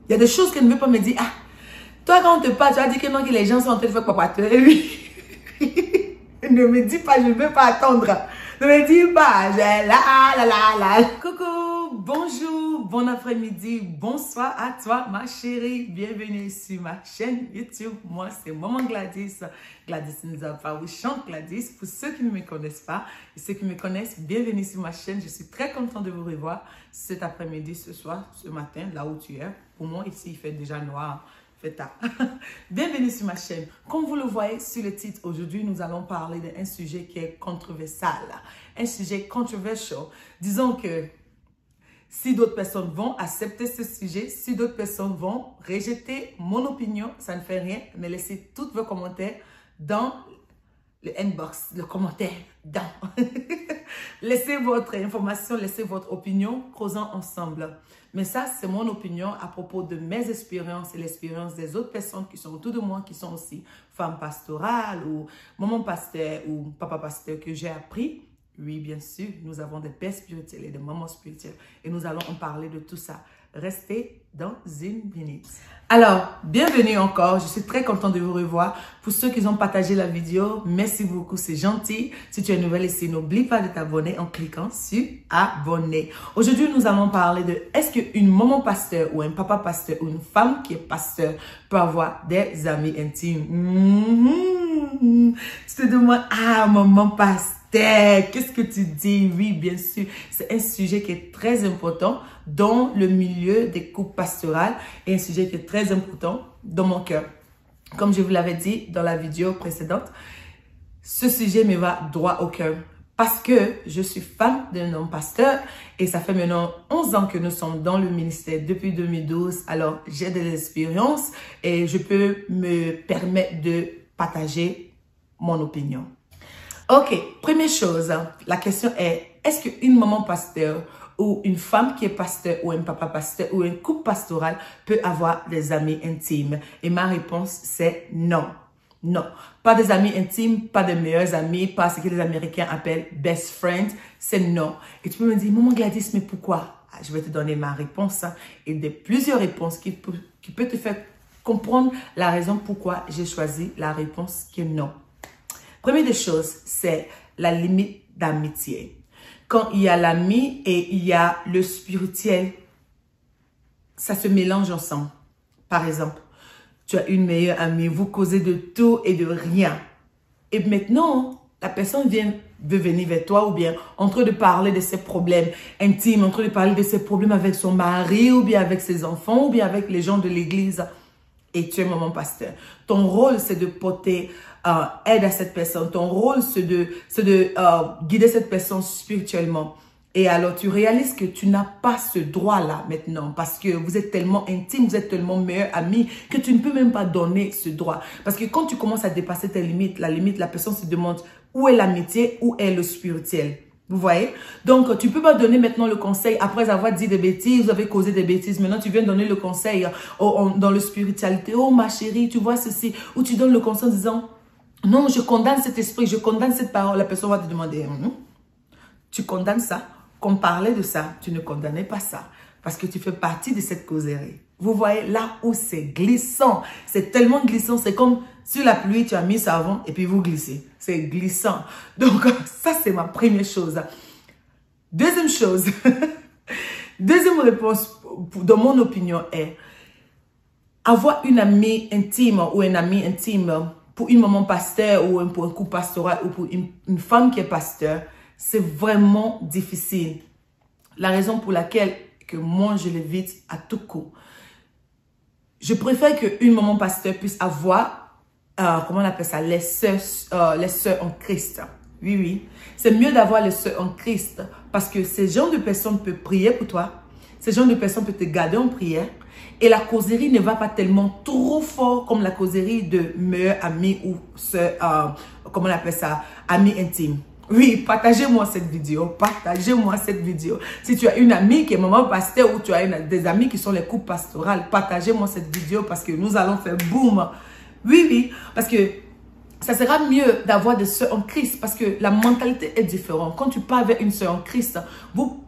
Il y a des choses qu'elle ne veut pas me dire. Ah, toi, quand on te parle, tu as dit que non, que les gens sont en train de faire papa. Ne me dis pas, je ne veux pas attendre. Ne me dis pas, la. Coucou, bonjour, bon après-midi, bonsoir à toi, ma chérie. Bienvenue sur ma chaîne YouTube. Moi, c'est Maman Gladys. Gladys Nzapa, oui, chante Gladys. Pour ceux qui ne me connaissent pas et ceux qui me connaissent, bienvenue sur ma chaîne. Je suis très contente de vous revoir cet après-midi, ce soir, ce matin, là où tu es. Pour moi, ici, il fait déjà noir. Bienvenue sur ma chaîne. Comme vous le voyez sur le titre, aujourd'hui nous allons parler d'un sujet qui est controversal, un sujet controversial. Disons que si d'autres personnes vont accepter ce sujet, si d'autres personnes vont rejeter mon opinion, ça ne fait rien, mais laissez tous vos commentaires dans le inbox, le commentaire dans. Laissez votre information, laissez votre opinion, causons ensemble. Mais ça, c'est mon opinion à propos de mes expériences et l'expérience des autres personnes qui sont autour de moi, qui sont aussi femmes pastorales ou maman pasteur ou papa pasteur que j'ai appris. Oui, bien sûr, nous avons des pères spirituels et des mamans spirituelles. Et nous allons en parler de tout ça. Restez dans une minute. Alors, bienvenue encore. Je suis très contente de vous revoir. Pour ceux qui ont partagé la vidéo, merci beaucoup, c'est gentil. Si tu es nouvelle ici, n'oublie pas de t'abonner en cliquant sur abonner. Aujourd'hui, nous allons parler de est-ce qu'une maman pasteur ou un papa pasteur ou une femme qui est pasteur peut avoir des amis intimes? Tu te demandes, ah, maman pasteur, qu'est-ce que tu dis? Oui, bien sûr, c'est un sujet qui est très important dans le milieu des couples pastorales et un sujet qui est très important dans mon cœur. Comme je vous l'avais dit dans la vidéo précédente, ce sujet me va droit au cœur parce que je suis femme d'un homme pasteur et ça fait maintenant 11 ans que nous sommes dans le ministère depuis 2012. Alors, j'ai de l'expérience et je peux me permettre de partager mon opinion. Ok, première chose, la question est-ce qu'une maman pasteur ou une femme qui est pasteur ou un papa pasteur ou un couple pastoral peut avoir des amis intimes? Et ma réponse, c'est non. Non, pas des amis intimes, pas de meilleurs amis, pas ce que les Américains appellent best friends, c'est non. Et tu peux me dire, maman Gladys, mais pourquoi? Je vais te donner ma réponse et de plusieurs réponses qui peuvent te faire comprendre la raison pourquoi j'ai choisi la réponse qui est non. Première des choses, c'est la limite d'amitié. Quand il y a l'ami et il y a le spirituel, ça se mélange ensemble. Par exemple, tu as une meilleure amie, vous causez de tout et de rien. Et maintenant, la personne veut venir vers toi ou bien en train de parler de ses problèmes intimes, en train de parler de ses problèmes avec son mari ou bien avec ses enfants ou bien avec les gens de l'église. Et tu es maman pasteur. Ton rôle, c'est de porter aide à cette personne. Ton rôle, c'est de guider cette personne spirituellement. Et alors, tu réalises que tu n'as pas ce droit-là maintenant parce que vous êtes tellement intime, vous êtes tellement meilleurs amis que tu ne peux même pas donner ce droit. Parce que quand tu commences à dépasser tes limites, la personne se demande où est l'amitié, où est le spirituel. Vous voyez? Donc, tu ne peux pas donner maintenant le conseil après avoir dit des bêtises, vous avez causé des bêtises. Maintenant, tu viens donner le conseil dans le spiritualité. Oh, ma chérie, tu vois ceci. Ou tu donnes le conseil en disant, non, je condamne cet esprit, je condamne cette parole. La personne va te demander, tu condamnes ça? Qu'on parlait de ça, tu ne condamnais pas ça. Parce que tu fais partie de cette causerie. Vous voyez là où c'est glissant. C'est tellement glissant. C'est comme sur la pluie, tu as mis savon et puis vous glissez. C'est glissant. Donc, ça, c'est ma première chose. Deuxième chose. Deuxième réponse, dans mon opinion, est avoir une amie intime ou un ami intime pour une maman pasteur ou pour un couple pastoral ou pour une femme qui est pasteur, c'est vraiment difficile. La raison pour laquelle que moi, je l'évite à tout coup. Je préfère qu'une maman pasteur puisse avoir, comment on appelle ça, les sœurs en Christ. Oui, oui. C'est mieux d'avoir les sœurs en Christ parce que ces gens de personnes peuvent prier pour toi. Ces gens de personnes peuvent te garder en prière. Et la causerie ne va pas tellement trop fort comme la causerie de meilleurs amis ou sœurs, comment on appelle ça, amis intimes. Oui, partagez-moi cette vidéo. Partagez-moi cette vidéo. Si tu as une amie qui est maman pasteur ou tu as des amis qui sont les couples pastorales, partagez-moi cette vidéo parce que nous allons faire boum. Oui, oui, parce que ça sera mieux d'avoir des sœurs en Christ parce que la mentalité est différente. Quand tu parles avec une sœur en Christ, vous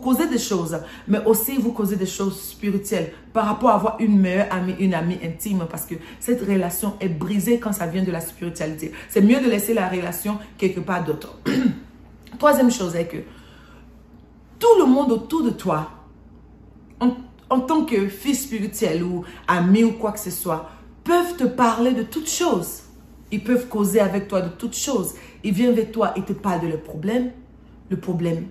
causez des choses, mais aussi vous causez des choses spirituelles par rapport à avoir une meilleure amie, une amie intime parce que cette relation est brisée quand ça vient de la spiritualité. C'est mieux de laisser la relation quelque part d'autre. Troisième chose est que tout le monde autour de toi, en tant que fils spirituel ou ami ou quoi que ce soit, peuvent te parler de toutes choses. Ils peuvent causer avec toi de toutes choses. Ils viennent vers toi et te parlent de leurs problèmes, le problème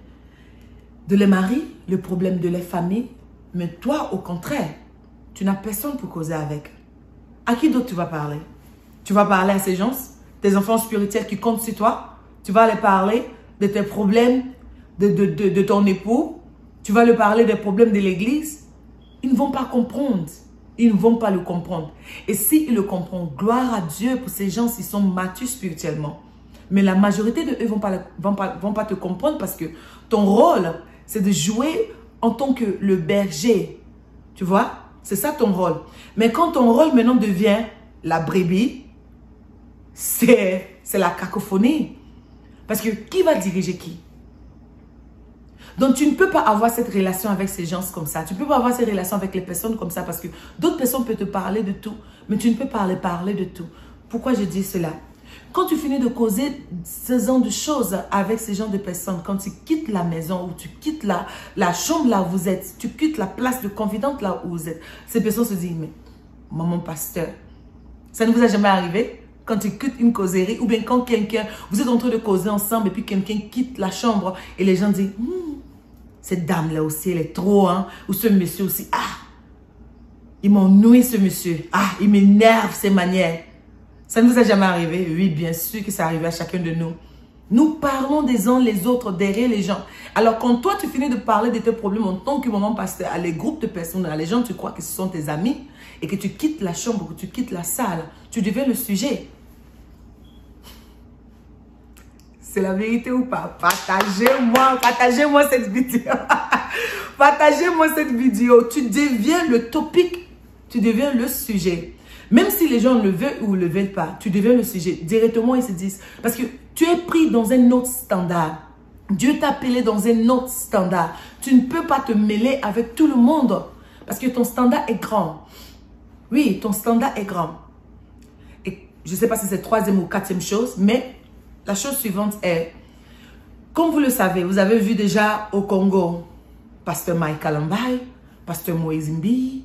de les maris, le problème de les familles. Mais toi, au contraire, tu n'as personne pour causer avec. À qui d'autre tu vas parler? Tu vas parler à ces gens, tes enfants spirituels qui comptent sur toi. Tu vas les parler de tes problèmes, de ton époux. Tu vas leur parler des problèmes de l'église. Ils ne vont pas comprendre. Ils ne vont pas le comprendre. Et s'ils le comprennent, gloire à Dieu pour ces gens s'ils sont matures spirituellement. Mais la majorité de eux ne vont pas te comprendre parce que ton rôle, c'est de jouer en tant que le berger. Tu vois? C'est ça ton rôle. Mais quand ton rôle maintenant devient la brebis, c'est la cacophonie. Parce que qui va diriger qui? Donc, tu ne peux pas avoir cette relation avec ces gens comme ça. Tu ne peux pas avoir cette relation avec les personnes comme ça parce que d'autres personnes peuvent te parler de tout, mais tu ne peux pas les parler de tout. Pourquoi je dis cela? Quand tu finis de causer ce genre de choses avec ces gens de personnes, quand tu quittes la maison ou tu quittes la chambre là où vous êtes, tu quittes la place de confidente là où vous êtes, ces personnes se disent, mais maman pasteur, ça ne vous a jamais arrivé? Quand tu quittes une causerie ou bien quand quelqu'un, vous êtes en train de causer ensemble et puis quelqu'un quitte la chambre et les gens disent, cette dame-là aussi, elle est trop, hein. Ou ce monsieur aussi, il m'ennuie ce monsieur. Il m'énerve ses manières. Ça ne vous a jamais arrivé? Oui, bien sûr que ça arrive à chacun de nous. Nous parlons des uns les autres derrière les gens. Alors quand toi, tu finis de parler de tes problèmes en tant que maman pasteur à les groupes de personnes, à les gens, tu crois que ce sont tes amis et que tu quittes la chambre, que tu quittes la salle, tu deviens le sujet. C'est la vérité ou pas? Partagez-moi cette vidéo. Partagez-moi cette vidéo. Tu deviens le topic. Tu deviens le sujet. Même si les gens le veulent ou ne le veulent pas, tu deviens le sujet. Directement, ils se disent. Parce que tu es pris dans un autre standard. Dieu t'a appelé dans un autre standard. Tu ne peux pas te mêler avec tout le monde. Parce que ton standard est grand. Oui, ton standard est grand. Et je ne sais pas si c'est troisième ou quatrième chose, mais la chose suivante est, comme vous le savez, vous avez vu déjà au Congo, pasteur Mike Kalambai, pasteur Moïse Mbi,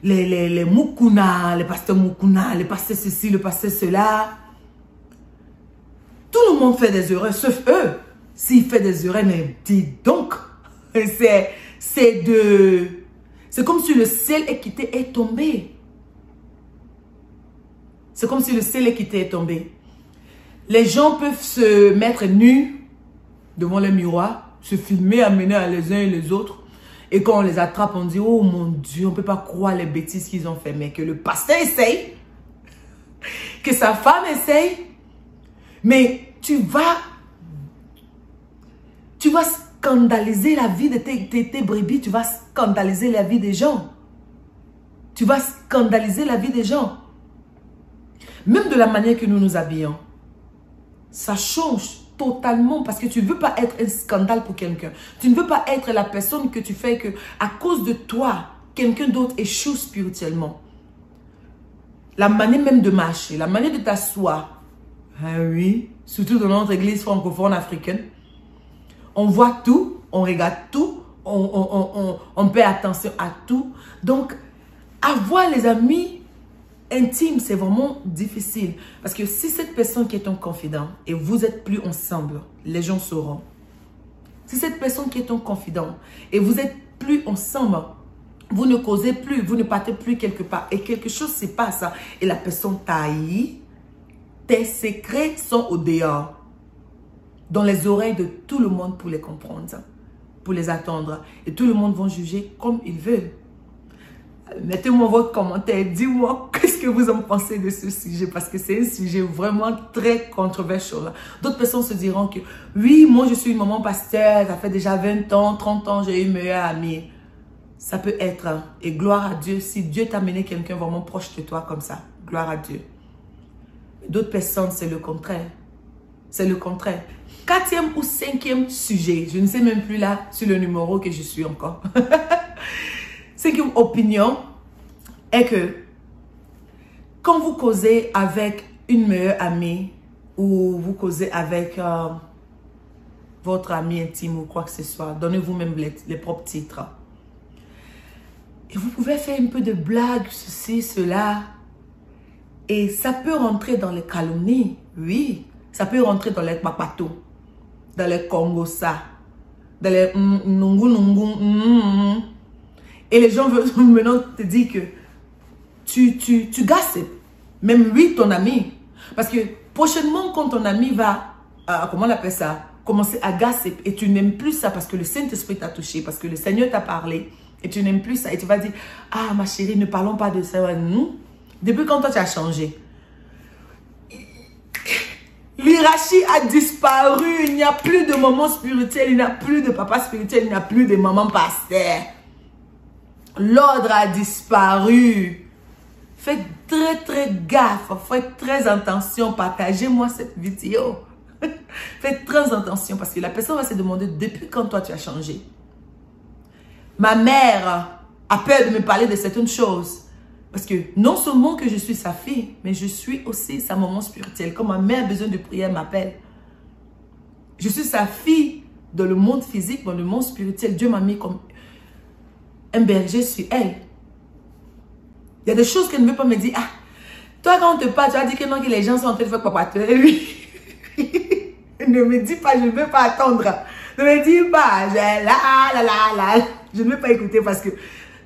les Mukuna, les pasteurs Mukuna, les pasteurs ceci, le pasteur cela. Tout le monde fait des erreurs, sauf eux. S'ils font des erreurs, mais dis donc, c'est comme si le ciel est tombé. C'est comme si le ciel est tombé. Les gens peuvent se mettre nus devant le miroir, se filmer, amener les uns et les autres. Et quand on les attrape, on dit, oh mon Dieu, on ne peut pas croire les bêtises qu'ils ont fait. Mais que le pasteur essaye, que sa femme essaye, mais tu vas scandaliser la vie de tes brebis, tu vas scandaliser la vie des gens. Tu vas scandaliser la vie des gens. Même de la manière que nous nous habillons. Ça change totalement parce que tu ne veux pas être un scandale pour quelqu'un. Tu ne veux pas être la personne que tu fais que à cause de toi, quelqu'un d'autre échoue spirituellement. La manière même de marcher, la manière de t'asseoir. Ah oui, surtout dans notre église francophone africaine. On voit tout, on regarde tout, on paie attention à tout. Donc, avoir les amis intime, c'est vraiment difficile. Parce que si cette personne qui est ton confident et vous n'êtes plus ensemble, les gens sauront. Si cette personne qui est ton confident et vous n'êtes plus ensemble, vous ne causez plus, vous ne partez plus quelque part et quelque chose se passe et la personne t'haït, tes secrets sont au dehors, dans les oreilles de tout le monde pour les comprendre, pour les attendre. Et tout le monde va juger comme ils veulent. Mettez-moi votre commentaire, dis-moi qu'est-ce que vous en pensez de ce sujet parce que c'est un sujet vraiment très controversial. D'autres personnes se diront que oui, moi je suis une maman pasteur, ça fait déjà 20 ans, 30 ans, j'ai eu une meilleure amie. Ça peut être, et gloire à Dieu, si Dieu t'a amené quelqu'un vraiment proche de toi comme ça, gloire à Dieu. D'autres personnes, c'est le contraire. C'est le contraire. 4e ou 5e sujet, je ne sais même plus là sur le numéro que je suis encore. 5e opinion est que quand vous causez avec une meilleure amie ou vous causez avec votre ami intime ou quoi que ce soit, donnez-vous même les propres titres. Et vous pouvez faire un peu de blague, ceci, cela. Et ça peut rentrer dans les calomnies, oui. Ça peut rentrer dans les papatos, dans les kongosa, dans les nungu nungu. Et les gens veulent maintenant te dire que tu gossipes. Même lui, ton ami. Parce que prochainement, quand ton ami va, comment on appelle ça, commencer à gossip et tu n'aimes plus ça parce que le Saint-Esprit t'a touché, parce que le Seigneur t'a parlé et tu n'aimes plus ça. Et tu vas dire, ah ma chérie, ne parlons pas de ça. Nous, depuis quand toi tu as changé, l'hierarchie a disparu. Il n'y a plus de maman spirituelle, il n'y a plus de papa spirituel, il n'y a plus de maman pasteur. L'ordre a disparu. Faites très gaffe, faites très attention, partagez-moi cette vidéo. Faites très attention parce que la personne va se demander depuis quand toi tu as changé. Ma mère a peur de me parler de certaines choses. Parce que non seulement que je suis sa fille, mais je suis aussi sa maman spirituelle. Quand ma mère a besoin de prière, elle m'appelle. Je suis sa fille dans le monde physique, dans le monde spirituel. Dieu m'a mis comme un berger sur elle. Il y a des choses qu'elle ne veut pas me dire. Ah, toi quand on te parle, tu as dit que non, que les gens sont en train de faire papa. Oui. Ne me dis pas, je ne veux pas attendre. Ne me dis pas, je ne veux pas écouter parce que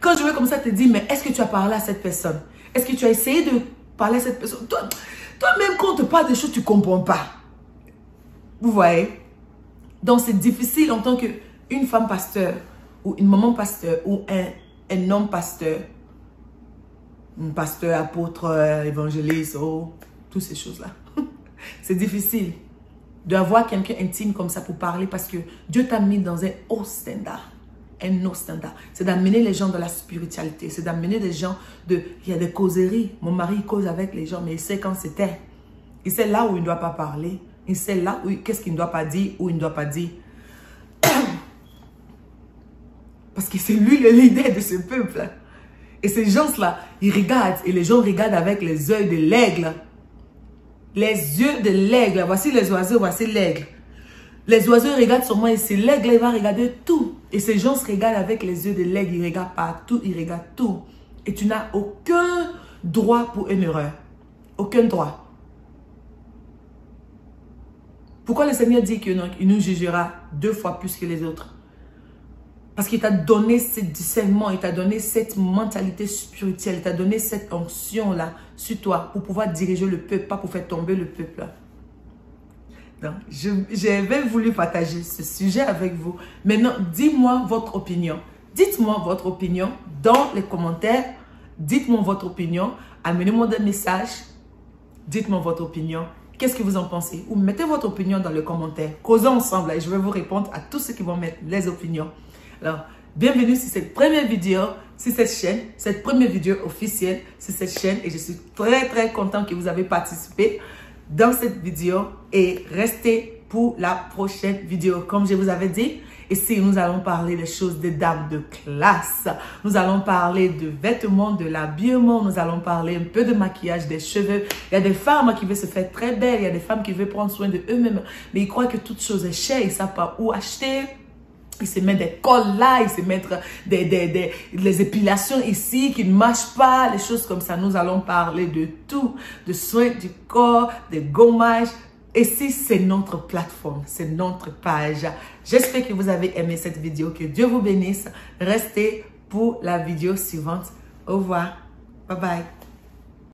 quand je veux comme ça te dire, mais est-ce que tu as parlé à cette personne? Est-ce que tu as essayé de parler à cette personne? Toi-même, quand on te parle des choses, tu ne comprends pas. Vous voyez? Donc, c'est difficile en tant qu'une femme pasteur ou une maman pasteur ou un homme pasteur, un pasteur, apôtre, évangéliste, oh, toutes ces choses-là. C'est difficile d'avoir quelqu'un intime comme ça pour parler parce que Dieu t'a mis dans un haut standard. Un autre standard. C'est d'amener les gens dans la spiritualité. C'est d'amener les gens il y a des causeries. Mon mari il cause avec les gens, mais il sait quand c'était. Il sait là où il ne doit pas parler. Il sait là où qu'est-ce qu'il ne doit pas dire, où il ne doit pas dire. Parce que c'est lui le leader de ce peuple. Et ces gens-là, ils regardent. Et les gens regardent avec les yeux de l'aigle. Les yeux de l'aigle. Voici les oiseaux, voici l'aigle. Les oiseaux regardent sur moi et c'est l'aigle, il va regarder tout. Et ces gens se regardent avec les yeux de l'aigle, ils regardent partout, ils regardent tout. Et tu n'as aucun droit pour une erreur. Aucun droit. Pourquoi le Seigneur dit qu'il nous jugera 2 fois plus que les autres? Parce qu'il t'a donné ce discernement, il t'a donné cette mentalité spirituelle, il t'a donné cette onction-là sur toi pour pouvoir diriger le peuple, pas pour faire tomber le peuple. Donc, j'avais voulu partager ce sujet avec vous. Maintenant, dis-moi votre opinion. Dites-moi votre opinion dans les commentaires. Dites-moi votre opinion. Amenez-moi des messages. Dites-moi votre opinion. Qu'est-ce que vous en pensez? Ou mettez votre opinion dans les commentaires. Causons ensemble et je vais vous répondre à tous ceux qui vont mettre les opinions. Alors, bienvenue sur cette première vidéo, sur cette chaîne, cette première vidéo officielle sur cette chaîne. Et je suis très content que vous avez participé dans cette vidéo et restez pour la prochaine vidéo. Comme je vous avais dit, ici nous allons parler des choses des dames de classe. Nous allons parler de vêtements, de l'habillement. Nous allons parler un peu de maquillage, des cheveux. Il y a des femmes qui veulent se faire très belles. Il y a des femmes qui veulent prendre soin de eux-mêmes. Mais ils croient que toute chose est chère. Ils ne savent pas où acheter. Ils se mettent des cols là, ils se mettent les épilations ici qui ne marchent pas, les choses comme ça. Nous allons parler de tout, de soins du corps, de gommage. Ici, c'est notre plateforme, c'est notre page. J'espère que vous avez aimé cette vidéo, que Dieu vous bénisse. Restez pour la vidéo suivante. Au revoir. Bye bye.